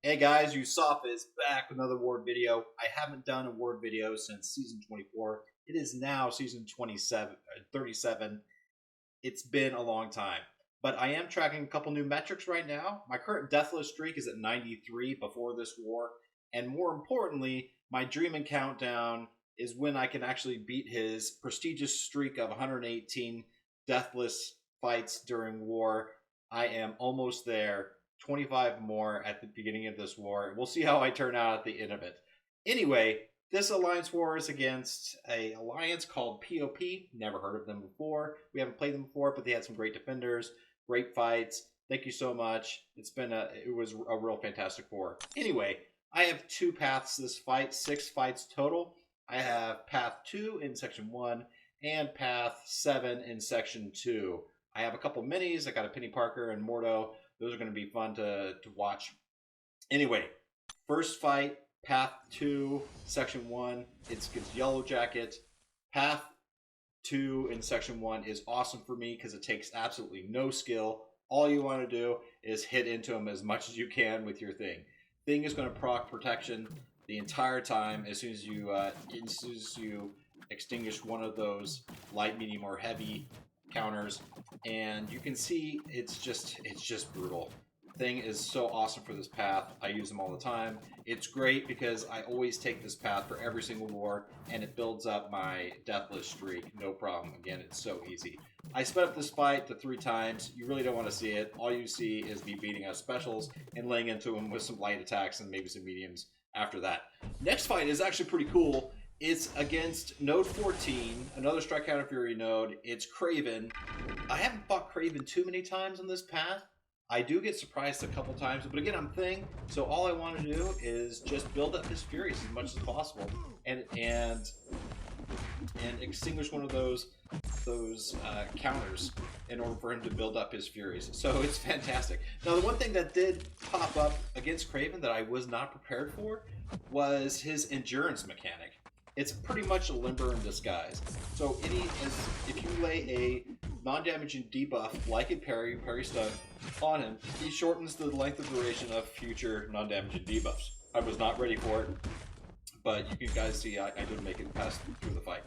Hey guys, Yusuf is back with another ward video. I haven't done a ward video since season 24. It is now season 37. It's been a long time. But I am tracking a couple new metrics right now. My current deathless streak is at 93 before this war. And more importantly, my dreaming countdown is when I can actually beat his prestigious streak of 118 deathless fights during war. I am almost there. 25 more at the beginning of this war. We'll see how I turn out at the end of it. Anyway, this alliance war is against a alliance called POP. Never heard of them before. We haven't played them before, but they had some great defenders, great fights. Thank you so much. It was a real fantastic war. Anyway, I have two paths this fight, 6 fights total. I have path 2 in section 1 and path 7 in section 2. I have a couple minis. I got a Penny Parker and Mordo. Those are going to be fun to watch. Anyway, first fight, Path 2, Section 1. It's against Yellow Jacket. Path 2 in Section 1 is awesome for me because it takes absolutely no skill. All you want to do is hit into him as much as you can with your thing. Thing is going to proc protection the entire time as soon as you extinguish one of those light, medium, or heavy counters, and you can see it's just brutal. Thing is so awesome for this path. I use them all the time. It's great because I always take this path for every single war, and it builds up my deathless streak. No problem. Again, it's so easy. I sped up this fight to 3 times. You really don't want to see it. All you see is me beating out specials and laying into them with some light attacks and maybe some mediums after that. Next fight is actually pretty cool. It's against Node 14, another Strike Counter Fury node. It's Craven. I haven't fought Craven too many times on this path. I do get surprised a couple times, but again, I'm Thing, so all I want to do is just build up his Furies as much as possible and extinguish one of those counters in order for him to build up his Furies. So it's fantastic. Now, the one thing that did pop up against Craven that I was not prepared for was his endurance mechanic. It's pretty much a limber in disguise. So if you lay a non-damaging debuff like a parry stun on him, he shortens the length of duration of future non-damaging debuffs. I was not ready for it, but you can guys see I did make it past through the fight.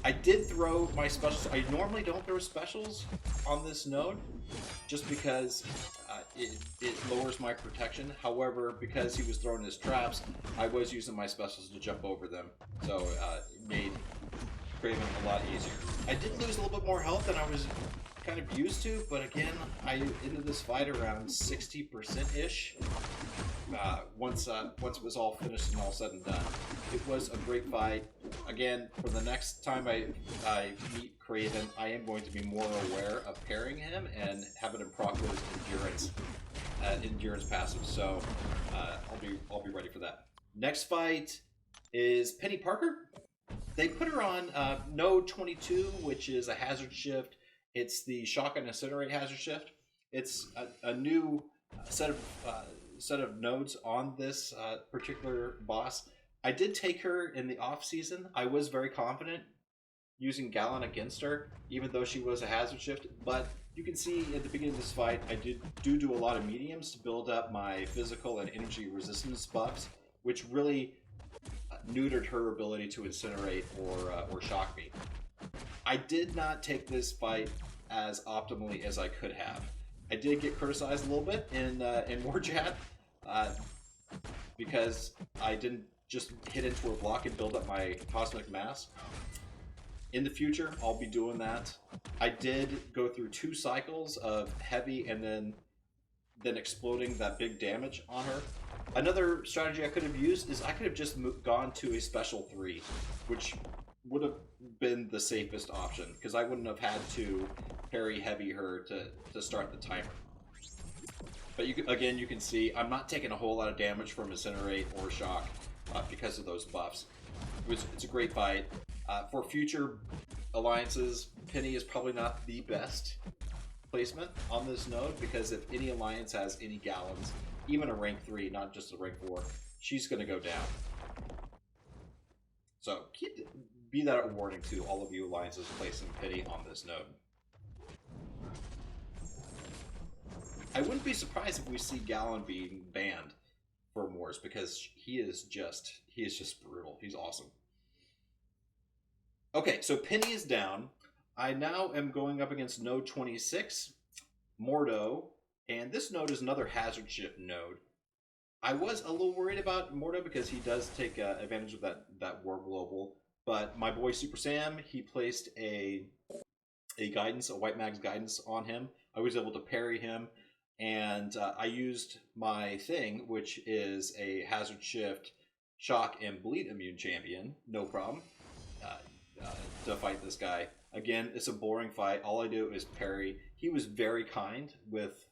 I did throw my specials. I normally don't throw specials on this node just because it lowers my protection. However, because he was throwing his traps, I was using my specials to jump over them. So it made Craven a lot easier. I did lose a little bit more health than I was kind of used to, but again, I ended this fight around 60%-ish. Once it was all finished and all said and done. It was a great fight. Again, for the next time I meet Craven, I am going to be more aware of pairing him and having him proc those endurance passive. So I'll be ready for that. Next fight is Penny Parker. They put her on node 22, which is a hazard shift. It's the Shock and Incinerate hazard shift. It's a new set of nodes on this particular boss. I did take her in the off season. I was very confident using Gallon against her, even though she was a hazard shift. But you can see at the beginning of this fight, I do a lot of mediums to build up my physical and energy resistance buffs, which really neutered her ability to incinerate or shock me. I did not take this fight as optimally as I could have. I did get criticized a little bit in Warchat because I didn't just hit into her block and build up my cosmic mass. In the future, I'll be doing that. I did go through 2 cycles of heavy and then exploding that big damage on her. Another strategy I could have used is I could have just gone to a special 3, which would have been the safest option because I wouldn't have had to parry heavy her to start the timer. But you can see I'm not taking a whole lot of damage from Incinerate or Shock because of those buffs. It's a great fight. For future alliances, Penny is probably not the best placement on this node because if any alliance has any Gallons, even a rank 3, not just a rank 4, she's going to go down. So be that a warning to all of you alliances placing Penny on this node. I wouldn't be surprised if we see Gallon being banned for wars because he is just brutal. He's awesome. Okay, so Penny is down. I now am going up against node 26, Mordo, and this node is another hazard ship node. I was a little worried about Mordo because he does take advantage of that war global, but my boy Super Sam, he placed a guidance, a White Mag's guidance on him. I was able to parry him, and I used my thing, which is a hazard shift, shock, and bleed immune champion, no problem, to fight this guy. Again, it's a boring fight. All I do is parry. He was very kind with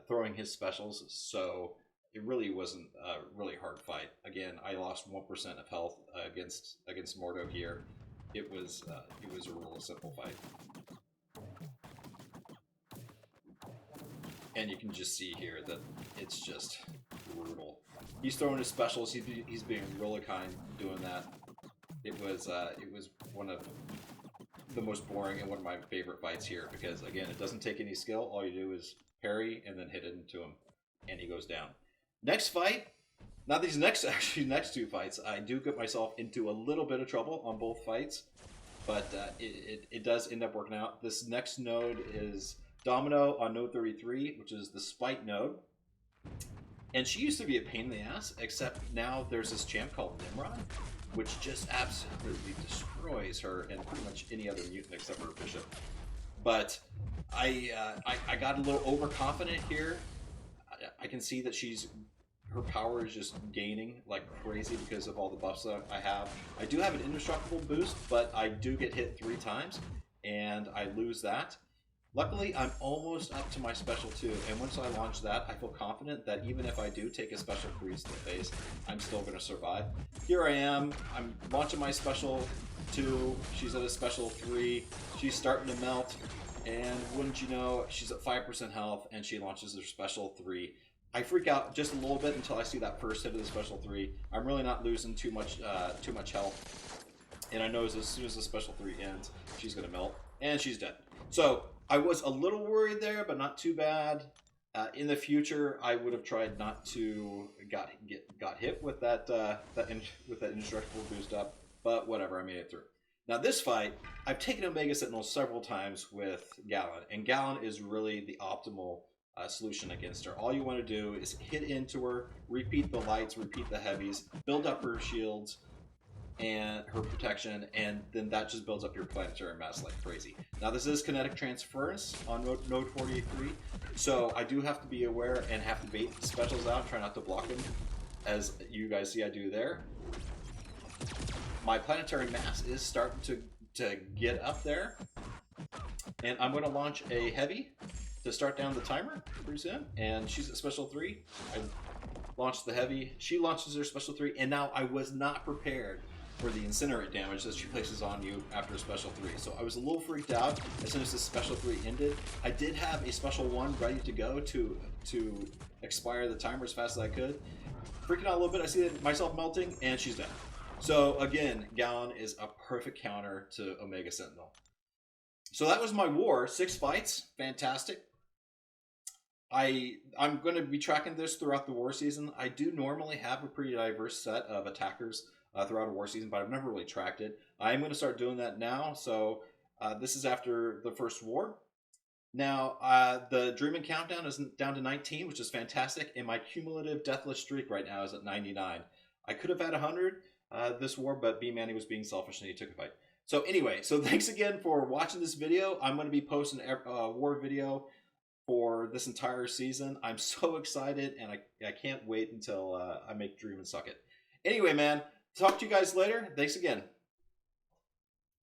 throwing his specials, so it really wasn't a really hard fight. Again, I lost 1% of health against Mordo here. It was a real simple fight, and you can just see here that it's just brutal. He's throwing his specials. He's being really kind doing that. It was one of the most boring and one of my favorite fights here because again, it doesn't take any skill. All you do is parry and then hit it into him, and he goes down. Next fight, not these next two fights, I do get myself into a little bit of trouble on both fights, but it does end up working out. This next node is Domino on node 33, which is the Spite node. And she used to be a pain in the ass, except now there's this champ called Nimrod, which just absolutely destroys her and pretty much any other mutant except for Bishop. But I got a little overconfident here. I can see that her power is just gaining like crazy because of all the buffs that I have. I do have an indestructible boost, but I do get hit 3 times, and I lose that. Luckily, I'm almost up to my special 2, and once I launch that, I feel confident that even if I do take a special 3 to the face, I'm still going to survive. Here I am, I'm launching my special 2, she's at a special 3, she's starting to melt, and wouldn't you know, she's at 5% health, and she launches her special 3. I freak out just a little bit until I see that first hit of the special 3. I'm really not losing too much health, and I know as soon as the special 3 ends, she's going to melt, and she's dead. So I was a little worried there, but not too bad. In the future, I would have tried not to got hit with that indestructible boost up, but whatever, I made it through. Now this fight, I've taken Omega Sentinel several times with Gallon, and Gallon is really the optimal solution against her. All you want to do is hit into her, repeat the lights, repeat the heavies, build up her shields and her protection, and then that just builds up your planetary mass like crazy. Now this is kinetic transference on node 43, so I do have to be aware and have to bait specials out, try not to block them, as you guys see I do there. My planetary mass is starting to get up there, and I'm going to launch a heavy to start down the timer pretty soon, and she's at special 3. I launched the heavy, she launches her special 3, and now I was not prepared for the incinerate damage that she places on you after a special 3. So I was a little freaked out as soon as the special 3 ended. I did have a special 1 ready to go to expire the timer as fast as I could. Freaking out a little bit, I see myself melting, and she's dead. So again, Gallon is a perfect counter to Omega Sentinel. So that was my war, 6 fights, fantastic. I'm going to be tracking this throughout the war season. I do normally have a pretty diverse set of attackers throughout a war season, but I've never really tracked it. I am going to start doing that now, so this is after the first war. Now, the Dreaming Countdown is down to 19, which is fantastic, and my cumulative deathless streak right now is at 99. I could have had 100 this war, but B-Manny was being selfish and he took a fight. So anyway, so thanks again for watching this video. I'm going to be posting a war video for this entire season. I'm so excited, and I can't wait until I make Dream and Suck It. Anyway, man, talk to you guys later. Thanks again.